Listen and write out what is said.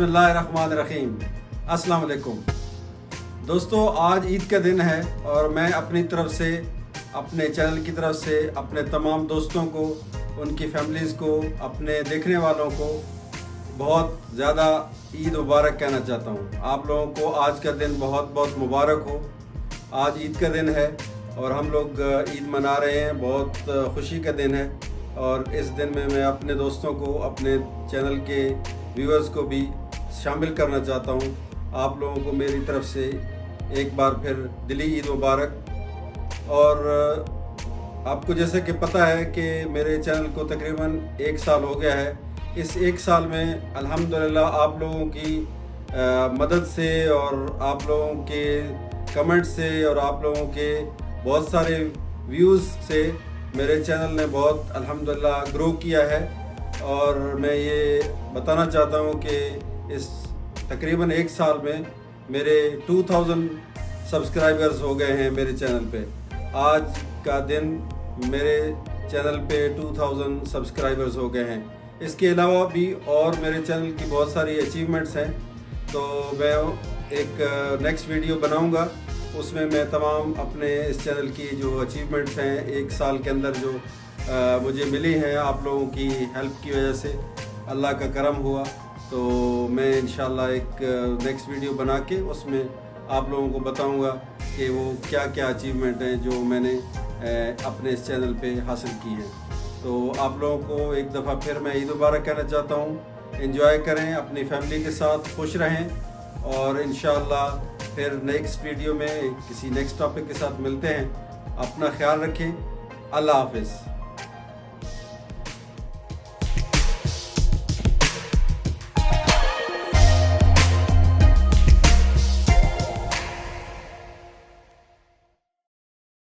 बिस्मिल्लाहिर्रहमानिर्रहीम। अस्सलाम वालेकुम दोस्तों, आज ईद का दिन है और मैं अपनी तरफ से, अपने चैनल की तरफ से अपने तमाम दोस्तों को, उनकी फैमिलीज़ को, अपने देखने वालों को बहुत ज़्यादा ईद मुबारक कहना चाहता हूँ। आप लोगों को आज का दिन बहुत बहुत मुबारक हो। आज ईद का दिन है और हम लोग ईद मना रहे हैं। बहुत खुशी का दिन है और इस दिन में मैं अपने दोस्तों को, अपने चैनल के व्यूअर्स को भी शामिल करना चाहता हूँ। आप लोगों को मेरी तरफ से एक बार फिर दिली ईद मुबारक। और आपको जैसे कि पता है कि मेरे चैनल को तकरीबन 1 साल हो गया है। इस 1 साल में अल्हम्दुलिल्लाह आप लोगों की मदद से और आप लोगों के कमेंट से और आप लोगों के बहुत सारे व्यूज़ से मेरे चैनल ने बहुत अल्हम्दुलिल्लाह ग्रो किया है। और मैं ये बताना चाहता हूँ कि इस तकरीबन 1 साल में मेरे 2000 सब्सक्राइबर्स हो गए हैं मेरे चैनल पे। आज का दिन मेरे चैनल पे 2000 सब्सक्राइबर्स हो गए हैं। इसके अलावा भी और मेरे चैनल की बहुत सारी अचीवमेंट्स हैं, तो मैं एक नेक्स्ट वीडियो बनाऊंगा। उसमें मैं तमाम अपने इस चैनल की जो अचीवमेंट्स हैं 1 साल के अंदर जो मुझे मिली हैं आप लोगों की हेल्प की वजह से, अल्लाह का करम हुआ, तो मैं इंशाल्लाह एक नेक्स्ट वीडियो बना के उसमें आप लोगों को बताऊंगा कि वो क्या क्या अचीवमेंट हैं जो मैंने अपने इस चैनल पे हासिल की हैं। तो आप लोगों को एक दफ़ा फिर मैं ईद मुबारक कहना चाहता हूँ। एंजॉय करें, अपनी फैमिली के साथ खुश रहें और इंशाल्लाह फिर नेक्स्ट वीडियो में किसी नेक्स्ट टॉपिक के साथ मिलते हैं। अपना ख्याल रखें। अल्लाह हाफिज़।